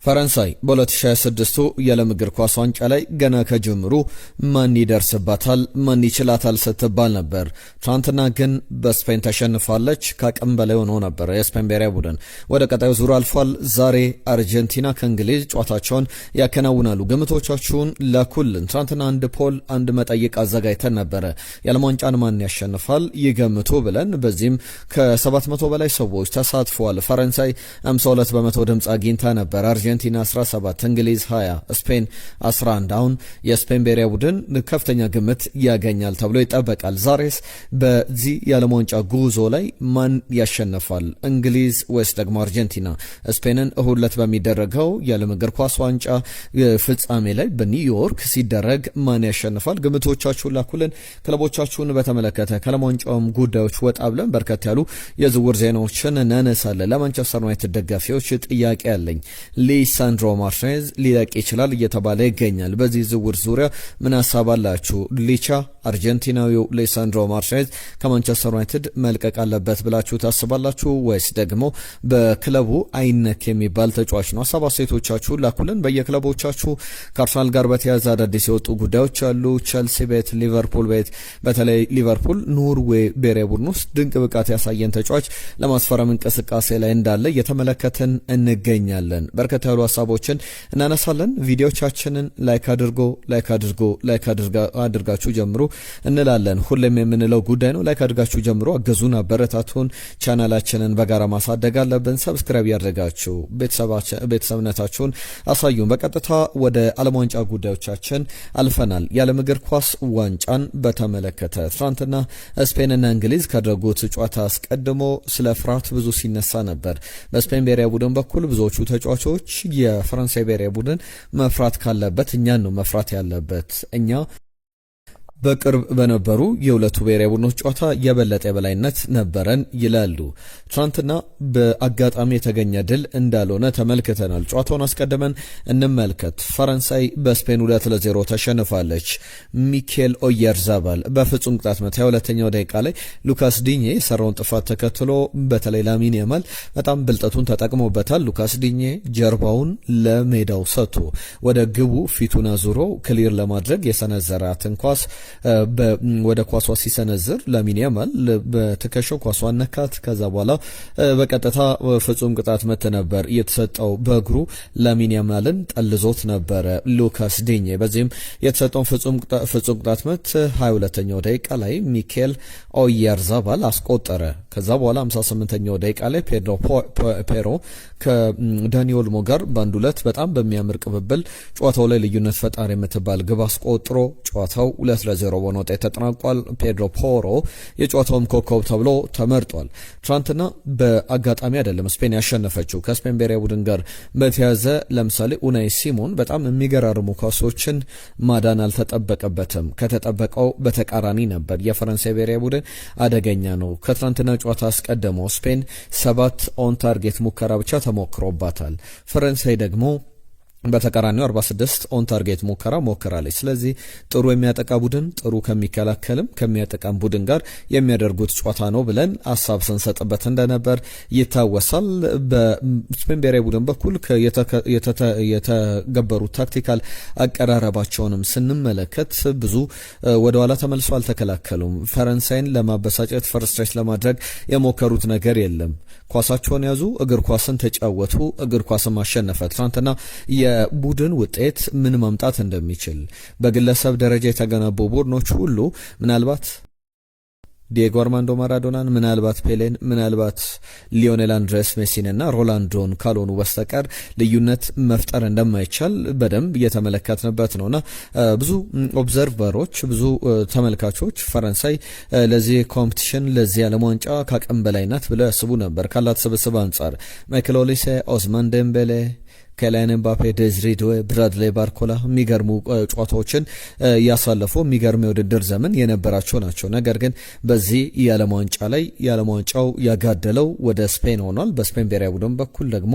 ፈረንሳይ በ2026 የዓለም እግር ኳስ ዋንጫ ላይ ገና ከጅምሩ ማን ይደርስባታል ማን ይችላታል ስትባል ነበር። ትናንትና ግን በስፔን ተሸንፋለች። ከአቅም በላይ ሆኖ ነበር የስፔን ብሔራዊ ቡድን ወደ ቀጣዩ ዙር አልፏል። ዛሬ አርጀንቲና ከእንግሊዝ ጨዋታቸውን ያከናውናሉ። ግምቶቻችሁን ላኩልን። ትናንትና አንድ መጠይቅ አዘጋጅተን ነበረ። የዓለም ዋንጫን ማን ያሸንፋል ይገምቱ ብለን። በዚህም ከ700 በላይ ሰዎች ተሳትፈዋል። ፈረንሳይ 52 በመቶ ድምፅ አግኝታ ነበር። አርጀንቲና 17፣ እንግሊዝ 20፣ ስፔን 11። አሁን የስፔን ብሔራዊ ቡድን ከፍተኛ ግምት ያገኛል ተብሎ ይጠበቃል። ዛሬስ በዚህ የዓለም ዋንጫ ጉዞ ላይ ማን ያሸንፋል? እንግሊዝ ወይስ ደግሞ አርጀንቲና? ስፔንን እሁድ ዕለት በሚደረገው የዓለም እግር ኳስ ዋንጫ ፍጻሜ ላይ በኒውዮርክ ሲደረግ ማን ያሸንፋል? ግምቶቻችሁን ላኩልን። ክለቦቻችሁን በተመለከተ ከዓለም ዋንጫውም ጉዳዮች ወጣ ብለን በርከት ያሉ የዝውውር ዜናዎችን እናነሳለን። ለማንቸስተር ዩናይትድ ደጋፊዎች ጥያቄ አለኝ። ሊሳንድሮ ማርቲኔዝ ሊለቅ ይችላል እየተባለ ይገኛል። በዚህ ዝውውር ዙሪያ ምን ሀሳብ አላችሁ? ሊቻ አርጀንቲናዊው ሊሳንድሮ ማርቲኔዝ ከማንቸስተር ዩናይትድ መልቀቅ አለበት ብላችሁ ታስባላችሁ ወይስ ደግሞ በክለቡ አይነክ የሚባል ተጫዋች ነው? ሀሳብ አስተያየቶቻችሁን ላኩልን። በየክለቦቻችሁ ከአርሰናል ጋር በተያያዘ አዳዲስ የወጡ ጉዳዮች አሉ። ቸልሲ ቤት፣ ሊቨርፑል ቤት፣ በተለይ ሊቨርፑል ኖርዌይ ብሔራዊ ቡድን ውስጥ ድንቅ ብቃት ያሳየን ተጫዋች ለማስፈረም እንቅስቃሴ ላይ እንዳለ እየተመለከትን እንገኛለን። በርከት ያሉ ሀሳቦችን እናነሳለን። ቪዲዮቻችንን ላይክ አድርጋችሁ ጀምሩ እንላለን። ሁሌም የምንለው ጉዳይ ነው። ላይክ አድርጋችሁ ጀምሩ፣ አገዙን፣ አበረታቱን። ቻናላችንን በጋራ ማሳደግ አለብን። ሰብስክራይብ ያደርጋችሁ ቤተሰብነታችሁን አሳዩን። በቀጥታ ወደ ዓለም ዋንጫ ጉዳዮቻችን አልፈናል። የዓለም እግር ኳስ ዋንጫን በተመለከተ ትናንትና ስፔንና እንግሊዝ ካደረጉት ጨዋታ አስቀድሞ ስለ ፍርሃት ብዙ ሲነሳ ነበር። በስፔን ብሔራዊ ቡድን በኩል ብዙዎቹ ተጫዋቾች የፈረንሳይ ብሔራዊ ቡድን መፍራት ካለበት እኛን ነው መፍራት ያለበት፣ እኛ በቅርብ በነበሩ የሁለቱ ብሔራዊ ቡድኖች ጨዋታ የበለጠ የበላይነት ነበረን ይላሉ። ትናንትና በአጋጣሚ የተገኘ ድል እንዳልሆነ ተመልክተናል። ጨዋታውን አስቀድመን እንመልከት። ፈረንሳይ በስፔን 2-0 ተሸንፋለች። ሚኬል ኦያርዛባል በፍጹም ቅጣት ምት 22ኛው ደቂቃ ላይ ሉካስ ዲኜ የሰራውን ጥፋት ተከትሎ በተለይ ላሚን ያማል በጣም ብልጠቱን ተጠቅሞበታል። ሉካስ ዲኜ ጀርባውን ለሜዳው ሰጥቶ ወደ ግቡ ፊቱን አዙሮ ክሊር ለማድረግ የሰነዘራትን ኳስ ወደ ኳሷ ሲሰነዝር ላሚን ያማል በትከሻው ኳሷን ነካት። ከዛ በኋላ በቀጥታ ፍጹም ቅጣት ምት ነበር የተሰጠው። በእግሩ ላሚን ያማልን ጠልዞት ነበረ ሉካስ ዲኜ። በዚህም የተሰጠውን ፍጹም ቅጣት ምት 22ኛው ደቂቃ ላይ ሚኬል ኦያርዛባል አስቆጠረ። ከዛ በኋላ 58ኛው ደቂቃ ላይ ፔድሮ ፔሮ ከዳኒ ኦልሞ ጋር በአንድ ሁለት በጣም በሚያምር ቅብብል ጨዋታው ላይ ልዩነት ፈጣሪ የምትባል ግብ አስቆጥሮ ጨዋታው 2-0 በሆነ ውጤት ተጠናቋል። ፔድሮ ፖሮ የጨዋታውም ኮከብ ተብሎ ተመርጧል። ትናንትና በአጋጣሚ አይደለም ስፔን ያሸነፈችው። ከስፔን ብሔራዊ ቡድን ጋር በተያዘ ለምሳሌ ኡናይ ሲሞን በጣም የሚገራርሙ ኳሶችን ማዳን አልተጠበቀበትም። ከተጠበቀው በተቃራኒ ነበር። የፈረንሳይ ብሔራዊ ቡድን አደገኛ ነው። ከትናንትና ጨዋታ አስቀድሞ ስፔን 7 ኦን ታርጌት ሙከራ ብቻ ተሞክሮባታል። ፈረንሳይ ደግሞ በተቃራኒው 46 ኦን ታርጌት ሙከራ ሞክራለች። ስለዚህ ጥሩ የሚያጠቃ ቡድን ጥሩ ከሚከላከልም ከሚያጠቃም ቡድን ጋር የሚያደርጉት ጨዋታ ነው ብለን ሀሳብ ስንሰጥበት እንደነበር ይታወሳል። በስፔን ብሔራዊ ቡድን በኩል የተገበሩት ታክቲካል አቀራረባቸውንም ስንመለከት ብዙ ወደ ኋላ ተመልሶ አልተከላከሉም። ፈረንሳይን ለማበሳጨት ፈርስትሬት ለማድረግ የሞከሩት ነገር የለም። ኳሳቸውን ያዙ፣ እግር ኳስን ተጫወቱ፣ እግር ኳስን ማሸነፈ። ትናንትና የቡድን ውጤት ምን ማምጣት እንደሚችል በግለሰብ ደረጃ የተገነቡ ቡድኖች ሁሉ ምናልባት ዲየጎ አርማንዶ ማራዶናን፣ ምናልባት ፔሌን፣ ምናልባት ሊዮኔል አንድሬስ ሜሲን እና ሮላንዶን ካልሆኑ በስተቀር ልዩነት መፍጠር እንደማይቻል በደንብ እየተመለከትንበት ነውና ብዙ ኦብዘርቨሮች ብዙ ተመልካቾች ፈረንሳይ ለዚህ ኮምፒቲሽን ለዚህ ዓለም ዋንጫ ከአቅም በላይ ናት ብለው ያስቡ ነበር። ካላት ስብስብ አንጻር ማይክል ኦሊሴ፣ ኦስማን ዴምቤሌ፣ ኬሊያን ኤምባፔ፣ ዴዝሪ ዱዌ፣ ብራድሌ ባርኮላ የሚገርሙ ጨዋታዎችን ያሳለፉ የሚገርም የውድድር ዘመን የነበራቸው ናቸው። ነገር ግን በዚህ የዓለም ዋንጫ ላይ የዓለም ዋንጫው ያጋደለው ወደ ስፔን ሆኗል። በስፔን ብሔራዊ ቡድን በኩል ደግሞ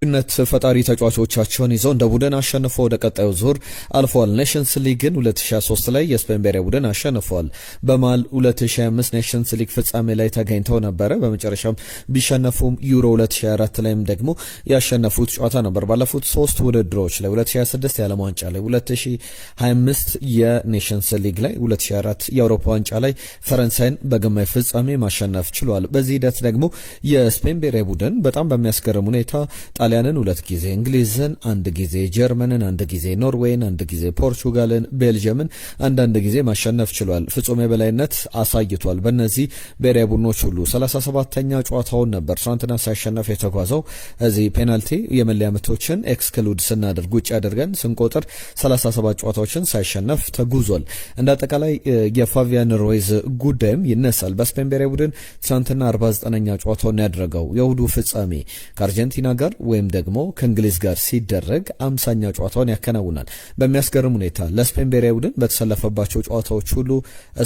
ነት ፈጣሪ ተጫዋቾቻቸውን ይዘው እንደ ቡድን አሸንፈው ወደ ቀጣዩ ዙር አልፈዋል። ኔሽንስ ሊግን 2023 ላይ የስፔን ብሔራዊ ቡድን አሸንፈዋል። በመሃል 2025 ኔሽንስ ሊግ ፍጻሜ ላይ ተገኝተው ነበረ። በመጨረሻም ቢሸነፉም ዩሮ 2024 ላይም ደግሞ ያሸነፉት ጨዋታ ነበር። ባለፉት 3 ውድድሮች ላይ 2026 የዓለም ዋንጫ ላይ 2025 የኔሽንስ ሊግ ላይ 2024 የአውሮፓ ዋንጫ ላይ ፈረንሳይን በግማሽ ፍጻሜ ማሸነፍ ችሏል። በዚህ ሂደት ደግሞ የስፔን ብሔራዊ ቡድን በጣም በሚያስገርም ሁኔታ ጣሊያንን 2 ጊዜ፣ እንግሊዝን 1 ጊዜ፣ ጀርመንን 1 ጊዜ፣ ኖርዌይን 1 ጊዜ፣ ፖርቹጋልን፣ ቤልጅየምን አንዳንድ ጊዜ ማሸነፍ ችሏል። ፍጹም የበላይነት አሳይቷል። በእነዚህ ብሔራዊ ቡድኖች ሁሉ 37ኛ ጨዋታውን ነበር ትናንትና ሳይሸነፍ የተጓዘው። እዚህ ፔናልቲ የመለያ ምቶችን ኤክስክሉድ ስናደርግ ውጭ አድርገን ስንቆጥር 37 ጨዋታዎችን ሳይሸነፍ ተጉዟል። እንደ አጠቃላይ የፋቪያን ሩይዝ ጉዳይም ይነሳል። በስፔን ብሔራዊ ቡድን ትናንትና 49ኛ ጨዋታውን ያደረገው የእሁዱ ፍጻሜ ከአርጀንቲና ጋር ወይም ደግሞ ከእንግሊዝ ጋር ሲደረግ 50ኛ ጨዋታውን ያከናውናል። በሚያስገርም ሁኔታ ለስፔን ብሔራዊ ቡድን በተሰለፈባቸው ጨዋታዎች ሁሉ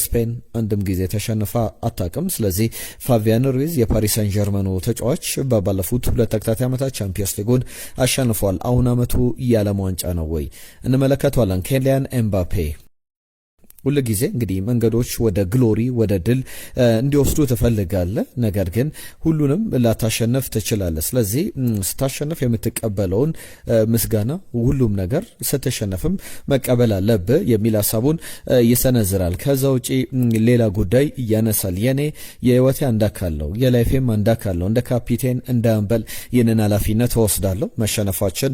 ስፔን አንድም ጊዜ ተሸንፋ አታውቅም። ስለዚህ ፋቪያን ሩይዝ የፓሪስ ሳን ጀርመኑ ተጫዋች ባለፉት 2 ተከታታይ ዓመታት ቻምፒየንስ ሊጉን አሸንፏል። አሁን ዓመቱ የዓለም ዋንጫ ነው ወይ እንመለከተዋለን። ኬሊያን ኤምባፔ ሁሉ ጊዜ እንግዲህ መንገዶች ወደ ግሎሪ ወደ ድል እንዲወስዱ ትፈልጋለህ፣ ነገር ግን ሁሉንም ላታሸነፍ ትችላለህ። ስለዚህ ስታሸነፍ የምትቀበለውን ምስጋና ሁሉም ነገር ስትሸነፍም መቀበል አለብህ የሚል ሀሳቡን ይሰነዝራል። ከዛ ውጪ ሌላ ጉዳይ ያነሳል። የኔ የህይወቴ አንድ አካል ነው፣ የላይፌም አንድ አካል ነው። እንደ ካፒቴን እንደ አንበል ይህንን ኃላፊነት ወስዳለሁ። መሸነፋችን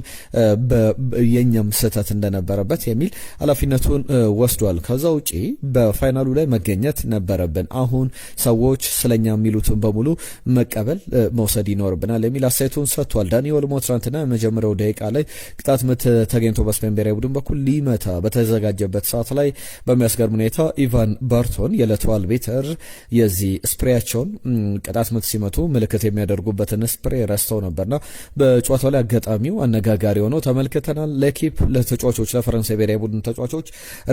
የኛም ስህተት እንደነበረበት የሚል ኃላፊነቱን ወስዷል። ከዛ ውጪ በፋይናሉ ላይ መገኘት ነበረብን። አሁን ሰዎች ስለኛ የሚሉትን በሙሉ መቀበል መውሰድ ይኖርብናል የሚል አስተያየቱን ሰጥቷል። ዳኒ ኦልሞ ትናንትና የመጀመሪያው ደቂቃ ላይ ቅጣት ምት ተገኝቶ በስፔን ብሔራዊ ቡድን በኩል ሊመታ በተዘጋጀበት ሰዓት ላይ በሚያስገርም ሁኔታ ኢቫን ባርቶን የዕለቱ አልቤተር የዚህ ስፕሬያቸውን ቅጣት ምት ሲመቱ ምልክት የሚያደርጉበትን ስፕሬ ረስተው ነበርና በጨዋታው ላይ አጋጣሚው አነጋጋሪ ሆኖ ተመልክተናል። ለኪፕ ለተጫዋቾች ለፈረንሳይ ብሔራዊ ቡድን ተጫዋቾች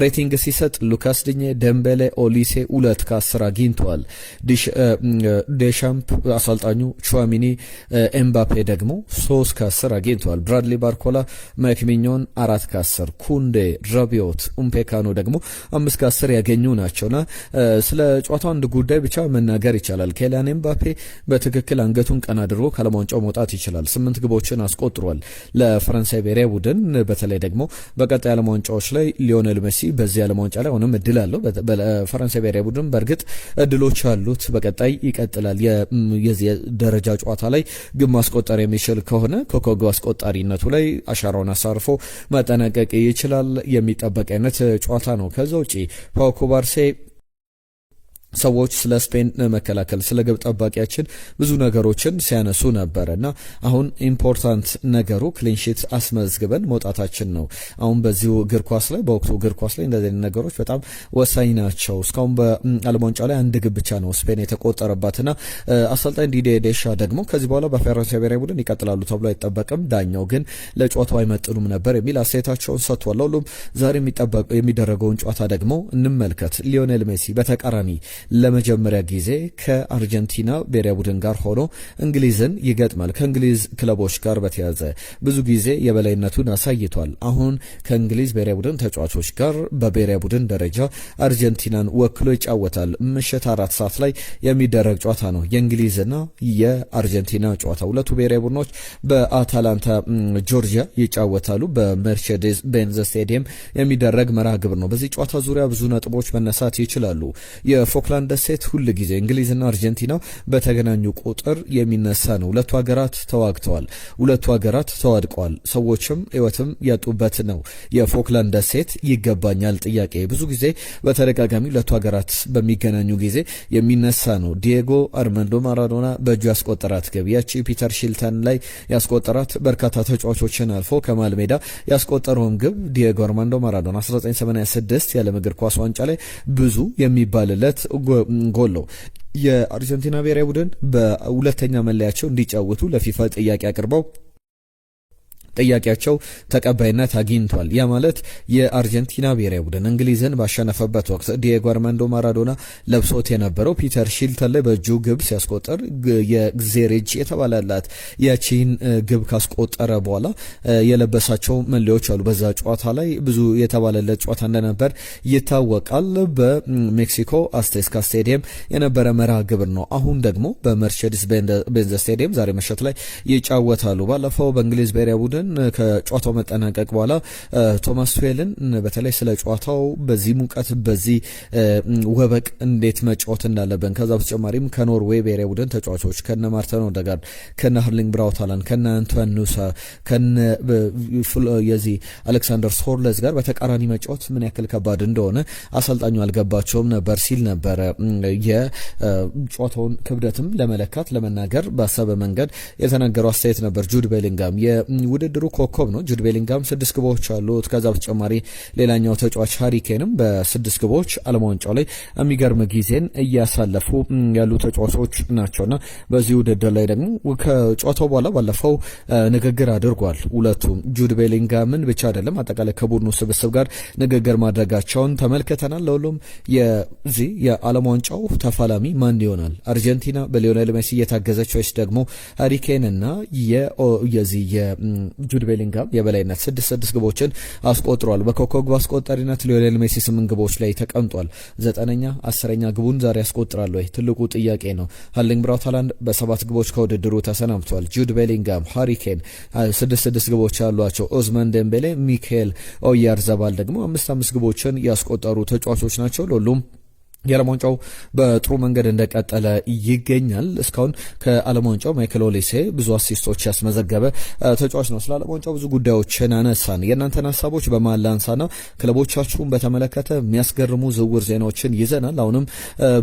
ሬቲንግ ሲሰጥ ሉካስ ዲኜ፣ ደምቤሌ፣ ኦሊሴ 2 ከ10 አግኝተዋል። ዴሻምፕ አሰልጣኙ፣ ቹዋሚኒ፣ ኤምባፔ ደግሞ 3 ከ10 አግኝተዋል። ብራድሊ ባርኮላ፣ ማይክ ሚኞን 4 ከ10፣ ኩንዴ፣ ራቢዮት፣ ኡምፔካኖ ደግሞ 5 ከ10 ያገኙ ናቸውና ስለ ጨዋታው አንድ ጉዳይ ብቻ መናገር ይቻላል። ኬሊያን ኤምባፔ በትክክል አንገቱን ቀና አድርጎ ከዓለም መውጣት ይችላል። 8 ግቦችን አስቆጥሯል ለፈረንሳይ ብሔራዊ ቡድን። በተለይ ደግሞ በቀጣይ ዓለም ዋንጫዎች ላይ ሊዮኔል ሜሲ በዚህ ዓለም ዋንጫ ላይ ሆነም እድል አለው። በፈረንሳይ ብሔራዊ ቡድን በእርግጥ እድሎች አሉት። በቀጣይ ይቀጥላል። የዚህ ደረጃ ጨዋታ ላይ ግብ ማስቆጠር የሚችል ከሆነ ከኮከብ አስቆጣሪነቱ ላይ አሻራውን አሳርፎ መጠናቀቅ ይችላል። የሚጠበቅ አይነት ጨዋታ ነው። ከዛ ውጪ ፓው ኩባርሴ ሰዎች ስለ ስፔን መከላከል ስለ ግብ ጠባቂያችን ብዙ ነገሮችን ሲያነሱ ነበርና አሁን ኢምፖርታንት ነገሩ ክሊንሺት አስመዝግበን መውጣታችን ነው። አሁን በዚሁ እግር ኳስ ላይ በወቅቱ እግር ኳስ ላይ እንደዚህ ነገሮች በጣም ወሳኝ ናቸው። እስካሁን በዓለም ዋንጫ ላይ 1 ግብ ብቻ ነው ስፔን የተቆጠረባትና አሰልጣኝ ዲዲዬ ዴሻ ደግሞ ከዚህ በኋላ በፈረንሳይ ብሔራዊ ቡድን ይቀጥላሉ ተብሎ አይጠበቅም፣ ዳኛው ግን ለጨዋታው አይመጥኑም ነበር የሚል አስተያየታቸውን ሰጥቷል። ሁሉም ዛሬ የሚደረገውን ጨዋታ ደግሞ እንመልከት። ሊዮኔል ሜሲ በተቃራኒ ለመጀመሪያ ጊዜ ከአርጀንቲና ብሔራዊ ቡድን ጋር ሆኖ እንግሊዝን ይገጥማል። ከእንግሊዝ ክለቦች ጋር በተያዘ ብዙ ጊዜ የበላይነቱን አሳይቷል። አሁን ከእንግሊዝ ብሔራዊ ቡድን ተጫዋቾች ጋር በብሔራዊ ቡድን ደረጃ አርጀንቲናን ወክሎ ይጫወታል። ምሽት 4 ሰዓት ላይ የሚደረግ ጨዋታ ነው፣ የእንግሊዝና የአርጀንቲና ጨዋታ። ሁለቱ ብሔራዊ ቡድኖች በአታላንታ ጆርጂያ ይጫወታሉ። በሜርሴዴስ ቤንዝ ስቴዲየም የሚደረግ መርሃ ግብር ነው። በዚህ ጨዋታ ዙሪያ ብዙ ነጥቦች መነሳት ይችላሉ። የፎክላንድ ደሴት ሁል ጊዜ እንግሊዝና አርጀንቲና በተገናኙ ቁጥር የሚነሳ ነው። ሁለቱ ሀገራት ተዋግተዋል፣ ሁለቱ ሀገራት ተዋድቀዋል፣ ሰዎችም ህይወትም ያጡበት ነው። የፎክላንድ ደሴት ይገባኛል ጥያቄ ብዙ ጊዜ በተደጋጋሚ ሁለቱ ሀገራት በሚገናኙ ጊዜ የሚነሳ ነው። ዲየጎ አርማንዶ ማራዶና በእጁ ያስቆጠራት ግብ ያቺ ፒተር ሺልተን ላይ ያስቆጠራት በርካታ ተጫዋቾችን አልፎ ከመሃል ሜዳ ያስቆጠረውም ግብ ዲየጎ አርማንዶ ማራዶና 1986 የዓለም እግር ኳስ ዋንጫ ላይ ብዙ የሚባልለት ጎል ነው። የአርጀንቲና ብሔራዊ ቡድን በሁለተኛ መለያቸው እንዲጫወቱ ለፊፋ ጥያቄ አቅርበው ጥያቄያቸው ተቀባይነት አግኝቷል። ያ ማለት የአርጀንቲና ብሔራዊ ቡድን እንግሊዝን ባሸነፈበት ወቅት ዲየጎ አርማንዶ ማራዶና ለብሶት የነበረው ፒተር ሺልተን ላይ በእጁ ግብ ሲያስቆጠር የግዜሬጅ የተባለላት ያቺን ግብ ካስቆጠረ በኋላ የለበሳቸው መለያዎች አሉ። በዛ ጨዋታ ላይ ብዙ የተባለለት ጨዋታ እንደነበር ይታወቃል። በሜክሲኮ አስቴስካ ስቴዲየም የነበረ መርሃ ግብር ነው። አሁን ደግሞ በመርሴዲስ ቤንዝ ስቴዲየም ዛሬ ምሽት ላይ ይጫወታሉ። ባለፈው በእንግሊዝ ብሔራዊ ቡድን ከጨዋታው መጠናቀቅ በኋላ ቶማስ ቱዌልን በተለይ ስለ ጨዋታው በዚህ ሙቀት በዚህ ወበቅ እንዴት መጫወት እንዳለብን ከዛ በተጨማሪም ከኖርዌይ ብሔራዊ ቡድን ተጫዋቾች ከነ ማርተን ኦዴጋርድ ከነ ሃርሊንግ ብራውት ሃላንድ ከነ አንቶን ኑሳ ከነ የዚህ አሌክሳንደር ሶርለስ ጋር በተቃራኒ መጫወት ምን ያክል ከባድ እንደሆነ አሰልጣኙ አልገባቸውም ነበር ሲል ነበረ። የጨዋታውን ክብደትም ለመለካት ለመናገር ባሰበ መንገድ የተናገረው አስተያየት ነበር። ጁድ ቤሊንጋም የውድድሩ ኮከብ ነው። ጁድ ቤሊንጋም 6 ግቦች አሉት። ከዛ በተጨማሪ ሌላኛው ተጫዋች ሃሪ ኬንም በ6 ግቦች ዓለም ዋንጫው ላይ የሚገርም ጊዜን እያሳለፉ ያሉ ተጫዋቾች ናቸውና በዚህ ውድድር ላይ ደግሞ ከጨዋታው በኋላ ባለፈው ንግግር አድርጓል። ሁለቱም ጁድ ቤሊንጋምን ብቻ አይደለም አጠቃላይ ከቡድኑ ስብስብ ጋር ንግግር ማድረጋቸውን ተመልክተናል። ለሁሉም የዚህ የዓለም ዋንጫው ተፋላሚ ማን ይሆናል? አርጀንቲና በሊዮኔል ሜሲ እየታገዘች ወይስ ደግሞ ሃሪ ኬን እና የዚህ ጁድ ቤሊንጋም የበላይነት 6 ግቦችን አስቆጥሯል። በኮከብ ግብ አስቆጣሪነት ሊዮኔል ሜሲ 8 ግቦች ላይ ተቀምጧል። 9ኛ 10ኛ ግቡን ዛሬ ያስቆጥራል ወይ? ትልቁ ጥያቄ ነው። ሃርሊንግ ብራውት ሃላንድ በ7 ግቦች ከውድድሩ ተሰናብቷል። ጁድ ቤሊንጋም፣ ሃሪ ኬን 6 ግቦች ያሏቸው፣ ኦዝማን ዴምቤሌ፣ ሚካኤል ኦያርዛባል ደግሞ 5 ግቦችን ያስቆጠሩ ተጫዋቾች ናቸው። ለሁሉም የዓለም ዋንጫው በጥሩ መንገድ እንደቀጠለ ይገኛል። እስካሁን ከዓለም ዋንጫው ማይክል ኦሊሴ ብዙ አሲስቶች ያስመዘገበ ተጫዋች ነው። ስለ ዓለም ዋንጫው ብዙ ጉዳዮችን አነሳን። የእናንተን ሀሳቦች በመሀል ላንሳና ክለቦቻችሁን በተመለከተ የሚያስገርሙ ዝውውር ዜናዎችን ይዘናል። አሁንም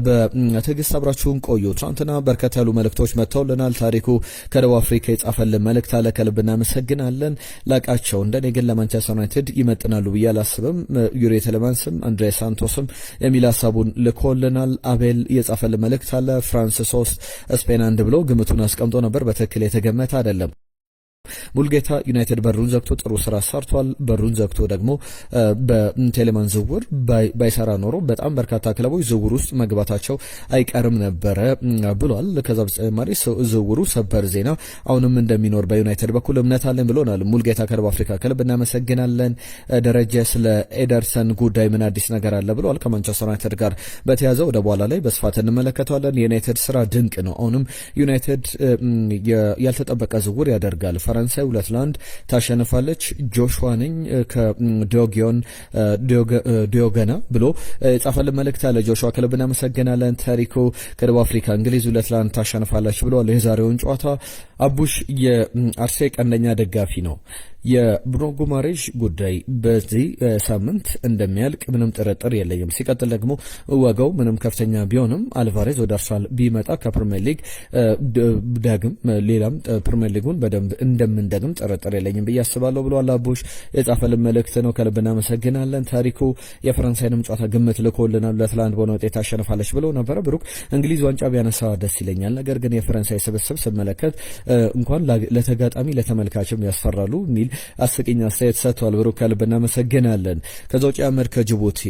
በትዕግስት አብራችሁን ቆዩ። ትናንትና በርከት ያሉ መልእክቶች መጥተውልናል። ታሪኩ ከደቡብ አፍሪካ የጻፈልን መልእክት አለ። ከልብ እናመሰግናለን። ላቃቸው እንደኔ ግን ለማንቸስተር ዩናይትድ ይመጥናሉ ብዬ አላስብም። ዩሪ ቴሌማንስም አንድሬ ሳንቶስም የሚል ሀሳቡን ልኮልናል። አቤል የጻፈል መልእክት አለ። ፍራንስ 3 ስፔን 1 ብሎ ግምቱን አስቀምጦ ነበር። በትክክል የተገመተ አይደለም። ሙልጌታ ዩናይትድ በሩን ዘግቶ ጥሩ ስራ ሰርቷል። በሩን ዘግቶ ደግሞ በቴሌማን ዝውውር ባይሰራ ኖሮ በጣም በርካታ ክለቦች ዝውውር ውስጥ መግባታቸው አይቀርም ነበረ ብሏል። ከዛ በተጨማሪ ዝውውሩ ሰበር ዜና አሁንም እንደሚኖር በዩናይትድ በኩል እምነት አለን ብሎናል። ሙልጌታ ከደቡብ አፍሪካ ክለብ እናመሰግናለን። ደረጀ ስለ ኤደርሰን ጉዳይ ምን አዲስ ነገር አለ ብሏል። ከማንቸስተር ዩናይትድ ጋር በተያዘ ወደ በኋላ ላይ በስፋት እንመለከተዋለን። የዩናይትድ ስራ ድንቅ ነው። አሁንም ዩናይትድ ያልተጠበቀ ዝውውር ያደርጋል። ፈረንሳይ 2-1 ታሸንፋለች። ጆሹዋ ነኝ ከዲዮገና ብሎ ጻፈልን መልእክት አለ። ጆሹዋ ክለብ እናመሰግናለን። ታሪኩ ከደቡብ አፍሪካ እንግሊዝ 2-1 ታሸንፋለች ብሏል። የዛሬውን ጨዋታ አቡሽ የአርሴ ቀንደኛ ደጋፊ ነው። የብሩኖ ጉማሬሽ ጉዳይ በዚህ ሳምንት እንደሚያልቅ ምንም ጥርጥር የለኝም። ሲቀጥል ደግሞ ዋጋው ምንም ከፍተኛ ቢሆንም አልቫሬዝ ወደ አርሰናል ቢመጣ ከፕሪሚየር ሊግ ዳግም ሌላም ፕሪሚየር ሊጉን በደንብ እንደምንደግም ጥርጥር የለኝም ብዬ አስባለሁ ብሏል። አቡሽ የጻፈልን መልእክት ነው። ከልብ እናመሰግናለን። ታሪኩ የፈረንሳይንም ጨዋታ ግምት ልኮልናል። 2-1 በሆነ ውጤት ታሸንፋለች ብሎ ነበረ። ብሩክ እንግሊዝ ዋንጫ ቢያነሳ ደስ ይለኛል፣ ነገር ግን የፈረንሳይ ስብስብ ስመለከት እንኳን ለተጋጣሚ ለተመልካችም ያስፈራሉ የሚል አስቂኝ አስተያየት ሰጥቷል። ብሩክ ከልብ እናመሰግናለን። ከዛ ውጭ አመድ ከጅቡቲ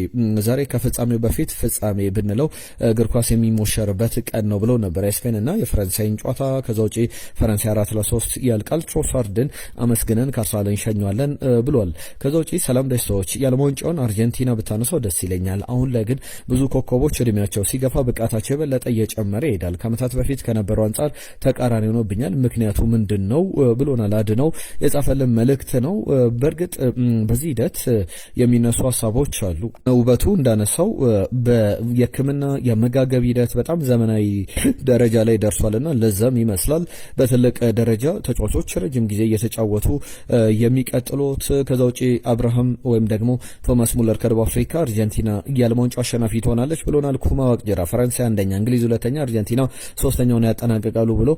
ዛሬ ከፍጻሜው በፊት ፍጻሜ ብንለው እግር ኳስ የሚሞሸርበት ቀን ነው ብለው ነበር የስፔን እና የፈረንሳይን ጨዋታ። ከዛ ውጭ ፈረንሳይ 4-3 ያልቃል። ትሮሳርድን አመስግነን ካርሳለን እንሸኘዋለን ብሏል። ከዛ ውጭ ሰላም ደስታዎች የዓለም ዋንጫውን አርጀንቲና ብታነሳው ደስ ይለኛል። አሁን ላይ ግን ብዙ ኮከቦች እድሜያቸው ሲገፋ ብቃታቸው የበለጠ እየጨመረ ይሄዳል። ከዓመታት በፊት ከነበረው አንጻር ተቃራኒ ሆኖብኛል። ምክንያቱ ምንድን ነው ብሎናል። አድነው የጻፈልን መልእክት ነው። በእርግጥ በዚህ ሂደት የሚነሱ ሀሳቦች አሉ። ውበቱ እንዳነሳው የሕክምና የአመጋገብ ሂደት በጣም ዘመናዊ ደረጃ ላይ ደርሷልና ለዛም ይመስላል በትልቅ ደረጃ ተጫዋቾች ረጅም ጊዜ እየተጫወቱ የሚቀጥሉት። ከዛ ውጪ አብርሃም ወይም ደግሞ ቶማስ ሙለር ከደቡብ አፍሪካ አርጀንቲና የዓለም ዋንጫ አሸናፊ ትሆናለች ብሎናል። ኩማ ዋቅጅራ ፈረንሳይ 1ኛ እንግሊዝ 2ኛ አርጀንቲና 3ኛውን ያጠናቅቃሉ ብሎ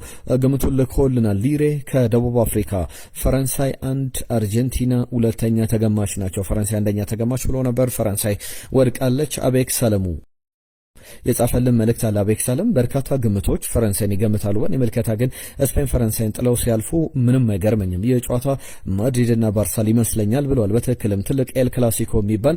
ግምቱን ልኮልናል። ሊሬ ከደቡብ አፍሪካ ፈረንሳይ 1 አርጀንቲና 2ኛ ተገማች ናቸው። ፈረንሳይ 1ኛ ተገማች ብሎ ነበር። ፈረንሳይ ወድቃለች። አቤክ ሰለሙ የጻፈልን መልእክት አለ። አቤክሳለም በርካታ ግምቶች ፈረንሳይን ይገምታሉ። በእኔ ምልከታ ግን ስፔን ፈረንሳይን ጥለው ሲያልፉ ምንም አይገርመኝም። ይህ ጨዋታ ማድሪድና ባርሳ ይመስለኛል ብለዋል። በትክክልም ትልቅ ኤል ክላሲኮ የሚባል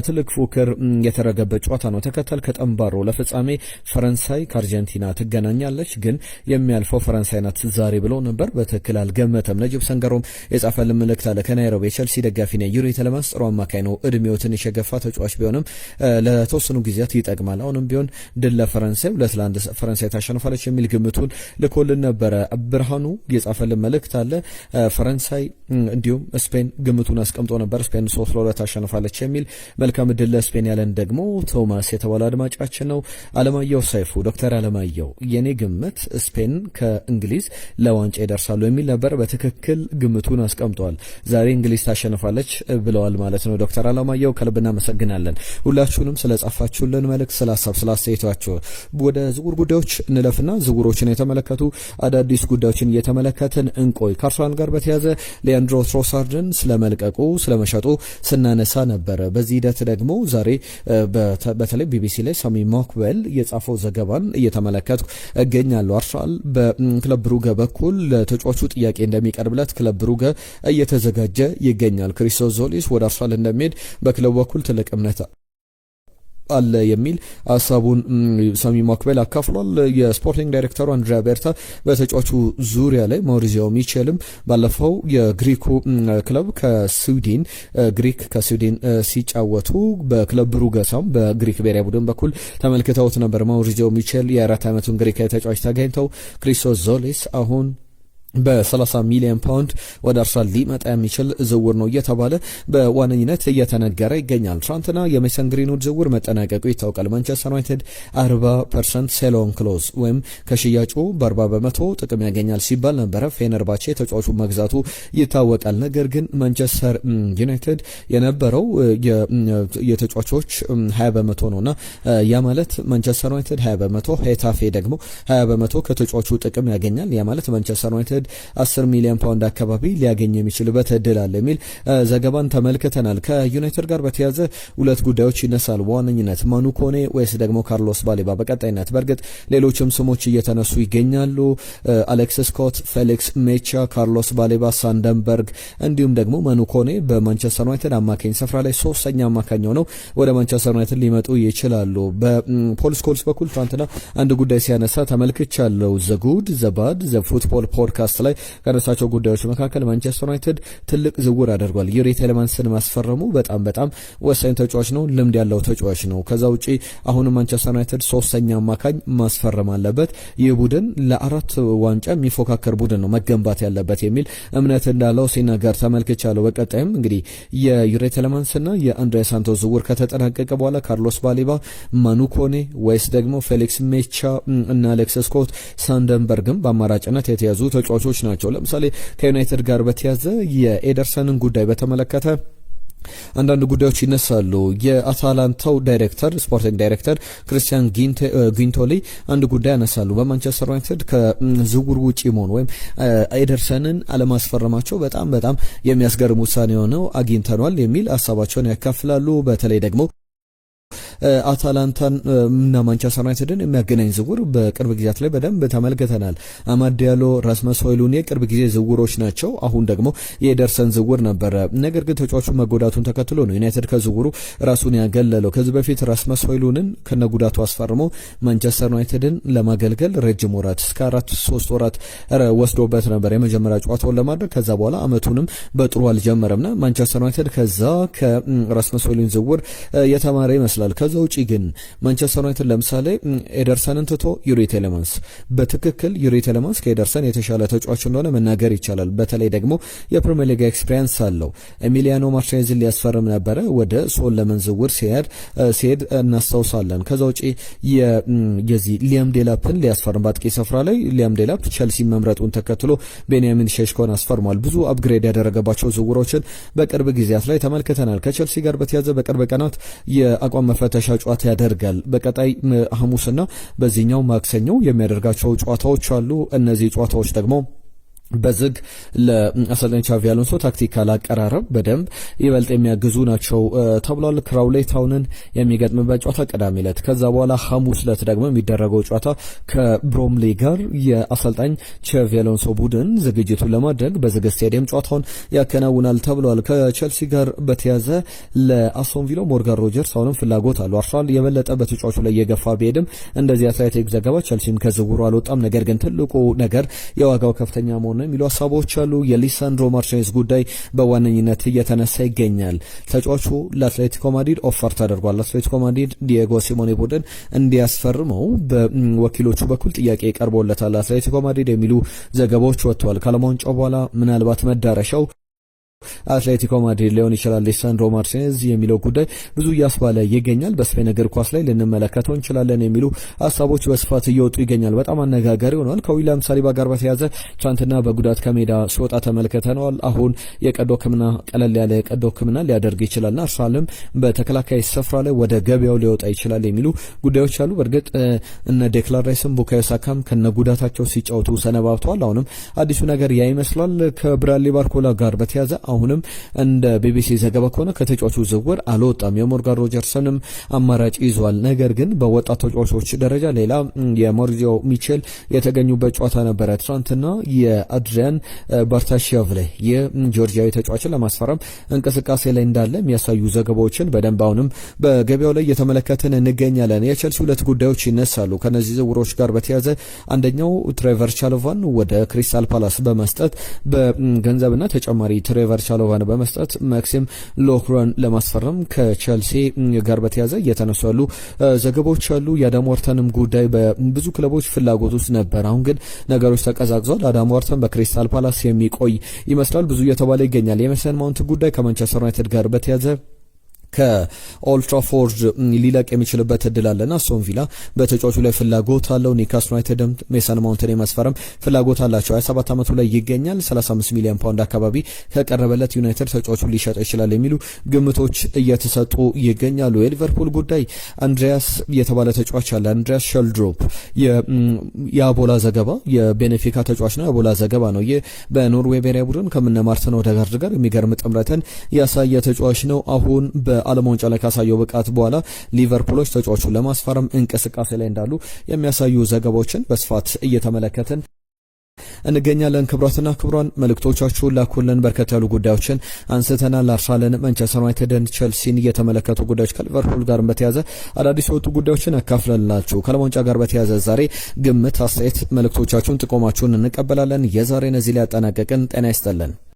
ትልቅ ፉክር የተረገበት ጨዋታ ነው። ተከተል ከጠንባሮ ለፍጻሜ ፈረንሳይ ከአርጀንቲና ትገናኛለች፣ ግን የሚያልፈው ፈረንሳይ ናት ዛሬ ብሎ ነበር። በትክክል አልገመተም። ነጅብ ሰንገሮም የጻፈልን መልእክት አለ። ከናይሮቢ የቸልሲ ደጋፊ ነው። ዩሪ ተለማስ ጥሩ አማካይ ነው። እድሜው ትንሽ የገፋ ተጫዋች ቢሆንም ለተወሰኑ ጊዜያት ይጠቅማል። አሁንም ቢሆን ድል ለፈረንሳይ 2-1 ፈረንሳይ ታሸንፋለች የሚል ግምቱን ልኮልን ነበረ። ብርሃኑ የጻፈልን መልእክት አለ። ፈረንሳይ እንዲሁም ስፔን ግምቱን አስቀምጦ ነበር። ስፔን 3-2 ታሸንፋለች የሚል መልካም ድል ለስፔን ያለን ደግሞ ቶማስ የተባለ አድማጫችን ነው። አለማየሁ ሰይፉ ዶክተር አለማየሁ የኔ ግምት ስፔን ከእንግሊዝ ለዋንጫ ይደርሳሉ የሚል ነበር። በትክክል ግምቱን አስቀምጧል። ዛሬ እንግሊዝ ታሸንፋለች ብለዋል ማለት ነው። ዶክተር አለማየሁ ከልብ እናመሰግናለን። ሁላችሁንም ስለጻፋችሁልን መልእክት፣ ስለ ሀሳብ፣ ስለ አስተያየታችሁ ወደ ዝውውር ጉዳዮች እንለፍና ዝውውሮችን የተመለከቱ አዳዲስ ጉዳዮችን እየተመለከትን እንቆይ። ከአርሰናል ጋር በተያዘ ሊያንድሮ ትሮሳርድን ስለመልቀቁ ስለመሸጡ ስናነሳ ነበረ። በዚህ ሂደት ደግሞ ዛሬ በተለይ ቢቢሲ ላይ ሳሚ ሞክዌል የጻፈው ዘገባን እየተመለከትኩ እገኛለሁ። አርሰናል በክለብ ብሩገ በኩል ለተጫዋቹ ጥያቄ እንደሚቀርብለት ክለብ ብሩገ እየተዘጋጀ ይገኛል። ክሪስቶስ ዞሊስ ወደ አርሰናል እንደሚሄድ በክለቡ በኩል ትልቅ እምነት አለ የሚል ሀሳቡን ሳሚ ሞክዌል አካፍሏል። የስፖርቲንግ ዳይሬክተሩ አንድሪያ ቤርታ በተጫዋቹ ዙሪያ ላይ ማውሪዚዮ ሚቼልም ባለፈው የግሪኩ ክለብ ግሪክ ከስዊድን ሲጫወቱ በክለብ ብሩገ ሳም በግሪክ ብሔራዊ ቡድን በኩል ተመልክተውት ነበር። ማውሪዚዮ ሚቼል የ4 ዓመቱን ግሪካዊ ተጫዋች ተገኝተው ክሪስቶስ ዞሊስ አሁን በ30 ሚሊዮን ፓውንድ ወደ አርሰናል ሊመጣ የሚችል ዝውውር ነው እየተባለ በዋነኝነት እየተነገረ ይገኛል። ትናንትና የሜሰን ግሪንውድ ዝውውር መጠናቀቁ ይታወቃል። ማንቸስተር ዩናይትድ 40% ሴሎን ክሎዝ ወይም ከሽያጩ በ40% ጥቅም ያገኛል ሲባል ነበረ። ፌነርባቼ ተጫዋቹ መግዛቱ ይታወቃል። ነገር ግን ማንቸስተር ዩናይትድ የነበረው የተጫዋቾች 20% ነውና ያ ማለት ማንቸስተር ዩናይትድ 20%፣ ሄታፌ ደግሞ 20% ከተጫዋቹ ጥቅም ያገኛል። ያ ማለት ማንቸስተር ዩናይትድ 10 ሚሊዮን ፓውንድ አካባቢ ሊያገኝ የሚችልበት እድል አለ የሚል ዘገባን ተመልክተናል። ከዩናይትድ ጋር በተያያዘ ሁለት ጉዳዮች ይነሳሉ በዋነኝነት ማኑ ኮኔ ወይስ ደግሞ ካርሎስ ባሌባ በቀጣይነት። በእርግጥ ሌሎችም ስሞች እየተነሱ ይገኛሉ። አሌክስ ስኮት፣ ፌሊክስ ሜቻ፣ ካርሎስ ባሌባ፣ ሳንደንበርግ እንዲሁም ደግሞ ማኑ ኮኔ በማንቸስተር ዩናይትድ አማካኝ ስፍራ ላይ ሶስተኛ አማካኝ ሆነው ወደ ማንቸስተር ዩናይትድ ሊመጡ ይችላሉ። በፖል ስኮልስ በኩል ትናንትና አንድ ጉዳይ ሲያነሳ ተመልክቻለሁ። ዘጉድ ዘባድ ዘፉትቦል ፖድካስት ላይ ከነሳቸው ጉዳዮች መካከል ማንቸስተር ዩናይትድ ትልቅ ዝውውር አድርጓል። ዩሪ ቴሌማንስን ማስፈረሙ በጣም ወሳኝ ተጫዋች ነው፣ ልምድ ያለው ተጫዋች ነው። ከዛ ውጪ አሁን ማንቸስተር ዩናይትድ ሶስተኛ አማካኝ ማስፈረም አለበት። ይህ ቡድን ለ4 ዋንጫ የሚፎካከር ቡድን ነው መገንባት ያለበት የሚል እምነት እንዳለው ሲናገር ተመልክቻለሁ። በቀጣይም እንግዲህ የዩሪ ቴሌማንስና የአንድሬ ሳንቶስ ዝውውር ከተጠናቀቀ በኋላ ካርሎስ ባሌባ፣ ማኑ ኮኔ ወይስ ደግሞ ፌሊክስ ሜቻ እና አሌክስ ስኮት፣ ሳንደንበርግም በአማራጭነት የተያዙ ተጫዋቾች ናቸው። ለምሳሌ ከዩናይትድ ጋር በተያዘ የኤደርሰንን ጉዳይ በተመለከተ አንዳንድ ጉዳዮች ይነሳሉ። የአታላንታው ዳይሬክተር ስፖርቲንግ ዳይሬክተር ክሪስቲያን ጊንቶሊ አንድ ጉዳይ ያነሳሉ። በማንቸስተር ዩናይትድ ከዝውውር ውጪ መሆን ወይም ኤደርሰንን አለማስፈረማቸው በጣም የሚያስገርም ውሳኔ ሆነው አግኝተናል የሚል ሀሳባቸውን ያካፍላሉ። በተለይ ደግሞ አታላንታን እና ማንቸስተር ዩናይትድን የሚያገናኝ ዝውውር በቅርብ ጊዜያት ላይ በደንብ ተመልክተናል። አማድ ዲያሎ፣ ራስመስ ሆይሉንድ የቅርብ ጊዜ ዝውውሮች ናቸው። አሁን ደግሞ የኤደርሰን ዝውውር ነበረ። ነገር ግን ተጫዋቹ መጎዳቱን ተከትሎ ነው ዩናይትድ ከዝውውሩ ራሱን ያገለለው። ከዚህ በፊት ራስመስ ሆይሉንድን ከነጉዳቱ አስፈርሞ ማንቸስተር ዩናይትድን ለማገልገል ረጅም ወራት እስከ 4-3 ወራት ወስዶበት ነበር የመጀመሪያ ጨዋታውን ለማድረግ። ከዛ በኋላ አመቱንም በጥሩ አልጀመረምና ማንቸስተር ዩናይትድ ከዛ ከራስመስ ሆይሉንድ ዝውውር የተማረ ይመስላል። ከዛ ውጪ ግን ማንቸስተር ዩናይትድ ለምሳሌ ኤደርሰንን ትቶ ዩሪ ቴሌማንስ፣ በትክክል ዩሪ ቴሌማንስ ከኤደርሰን የተሻለ ተጫዋች እንደሆነ መናገር ይቻላል። በተለይ ደግሞ የፕሪሚየር ሊግ ኤክስፒሪየንስ አለው። ኤሚሊያኖ ማርቲኔዝን ሊያስፈርም ነበረ ወደ ሶል ለመን ዝውውር ሲሄድ እናስታውሳለን። ከዛ ውጪ የዚህ ሊያም ዴላፕን ሊያስፈርም በአጥቂ ስፍራ ላይ ሊያም ዴላፕ ቸልሲ መምረጡን ተከትሎ ቤንያሚን ሼሽኮን አስፈርሟል። ብዙ አፕግሬድ ያደረገባቸው ዝውውሮችን በቅርብ ጊዜያት ላይ ተመልክተናል። ከቸልሲ ጋር በተያዘ በቅርብ ቀናት የአቋም መፈተሻ ጨዋታ ያደርጋል። በቀጣይ ሐሙስና በዚህኛው ማክሰኞ የሚያደርጋቸው ጨዋታዎች አሉ። እነዚህ ጨዋታዎች ደግሞ በዝግ ለአሰልጣኝ ቻቪ አሎንሶ ታክቲካል አቀራረብ በደንብ ይበልጥ የሚያግዙ ናቸው ተብሏል። ክራውሌ ታውንን የሚገጥምበት ጨዋታ ቅዳሜ ዕለት፣ ከዛ በኋላ ሐሙስ ዕለት ደግሞ የሚደረገው ጨዋታ ከብሮምሌ ጋር የአሰልጣኝ ቻቪ አሎንሶ ቡድን ዝግጅቱን ለማድረግ በዝግ ስቴዲየም ጨዋታውን ያከናውናል ተብሏል። ከቼልሲ ጋር በተያዘ ለአስቶን ቪላ ሞርጋን ሮጀርስ አሁንም ፍላጎት አለው። አርሰናል የበለጠ በተጫዋቹ ላይ የገፋ ቢሄድም እንደዚህ አትሌቲክ ዘገባ ቼልሲም ከዝውውሩ አልወጣም። ነገር ግን ትልቁ ነገር የዋጋው ከፍተኛ መሆኑ የሚሉ ሀሳቦች አሉ። የሊሳንድሮ ማርቲኔዝ ጉዳይ በዋነኝነት እየተነሳ ይገኛል። ተጫዋቹ ለአትሌቲኮ ማድሪድ ኦፈር ተደርጓል። አትሌቲኮ ማድሪድ ዲየጎ ሲሞኔ ቡድን እንዲያስፈርመው በወኪሎቹ በኩል ጥያቄ ቀርቦለታል አትሌቲኮ ማድሪድ የሚሉ ዘገባዎች ወጥተዋል። ከዓለም ዋንጫው በኋላ ምናልባት መዳረሻው አትሌቲኮ ማድሪድ ሊሆን ይችላል ሊሳንድሮ ማርቲኔዝ የሚለው ጉዳይ ብዙ እያስባለ ይገኛል። በስፔን እግር ኳስ ላይ ልንመለከተው እንችላለን የሚሉ ሀሳቦች በስፋት እየወጡ ይገኛል። በጣም አነጋጋሪ ሆኗል። ከዊሊያም ሳሊባ ጋር በተያዘ ትናንትና በጉዳት ከሜዳ ሲወጣ ተመልክተነዋል። አሁን የቀዶ ሕክምና ቀለል ያለ የቀዶ ሕክምና ሊያደርግ ይችላልና አርሰናልም በተከላካይ ስፍራ ላይ ወደ ገበያው ሊወጣ ይችላል የሚሉ ጉዳዮች አሉ። በእርግጥ እነ ዴክላን ራይስም ቡካዮ ሳካም ከነ ጉዳታቸው ሲጫወቱ ሰነባብተዋል። አሁንም አዲሱ ነገር ያ ይመስላል። ከብራድሊ ባርኮላ ጋር በተያዘ አሁንም እንደ ቢቢሲ ዘገባ ከሆነ ከተጫዋቹ ዝውውር አልወጣም። የሞርጋን ሮጀርስንም አማራጭ ይዟል። ነገር ግን በወጣት ተጫዋቾች ደረጃ ሌላ የማሪዚዮ ሚቼል የተገኙበት ጨዋታ ነበረ ትናንትና። የአድሪያን ባርታሺያቭ ላይ የጆርጂያዊ ተጫዋችን ለማስፈረም እንቅስቃሴ ላይ እንዳለ የሚያሳዩ ዘገባዎችን በደንብ አሁንም በገበያው ላይ እየተመለከትን እንገኛለን። የቼልሲ ሁለት ጉዳዮች ይነሳሉ ከነዚህ ዝውውሮች ጋር በተያዘ አንደኛው ትሬቨር ቻሎቫን ወደ ክሪስታል ፓላስ በመስጠት በገንዘብና ተጨማሪ ትሬቨር ቻሎቫን በመስጠት ማክሲም ሎክሮን ለማስፈረም ከቼልሲ ጋር በተያዘ እየተነሱ ያሉ ዘገባዎች አሉ። የአዳም ዋርተንም ጉዳይ በብዙ ክለቦች ፍላጎት ውስጥ ነበር። አሁን ግን ነገሮች ተቀዛቅዟል። አዳም ዋርተን በክሪስታል ፓላስ የሚቆይ ይመስላል ብዙ እየተባለ ይገኛል። የሜሰን ማውንት ጉዳይ ከማንቸስተር ዩናይትድ ጋር በተያዘ ከኦልትራፎርድ ሊለቅ የሚችልበት እድል አለና አስቶን ቪላ በተጫዋቹ ላይ ፍላጎት አለው። ኒውካስል ዩናይትድም ሜሰን ማውንትን የማስፈረም ፍላጎት አላቸው። 27 ዓመቱ ላይ ይገኛል። 35 ሚሊዮን ፓውንድ አካባቢ ከቀረበለት ዩናይትድ ተጫዋቹን ሊሸጥ ይችላል የሚሉ ግምቶች እየተሰጡ ይገኛሉ። የሊቨርፑል ጉዳይ አንድሪያስ የተባለ ተጫዋች አለ። አንድሪያስ ሸልድሮፕ የአቦላ ዘገባ የቤኔፊካ ተጫዋች ነው። የአቦላ ዘገባ ነው። ይህ በኖርዌይ ብሔራዊ ቡድን ከምነ ማርቲን ኦዴጋርድ ጋር የሚገርም ጥምረትን ያሳየ ተጫዋች ነው። አሁን በዓለም ዋንጫ ላይ ካሳየው ብቃት በኋላ ሊቨርፑሎች ተጫዋቹን ለማስፈረም እንቅስቃሴ ላይ እንዳሉ የሚያሳዩ ዘገባዎችን በስፋት እየተመለከትን እንገኛለን። ክቡራትና ክቡራን መልእክቶቻችሁን ላኩልን። በርከት ያሉ ጉዳዮችን አንስተናል። አርሰናልን፣ ማንቸስተር ዩናይትድን፣ ቼልሲን እየተመለከቱ ጉዳዮች ከሊቨርፑል ጋር በተያዘ አዳዲስ የወጡ ጉዳዮችን አካፍለንላችሁ ከዓለም ዋንጫ ጋር በተያዘ ዛሬ ግምት፣ አስተያየት፣ መልእክቶቻችሁን፣ ጥቆማችሁን እንቀበላለን። የዛሬን እዚህ ላይ ያጠናቀቅን። ጤና ይስጥልን።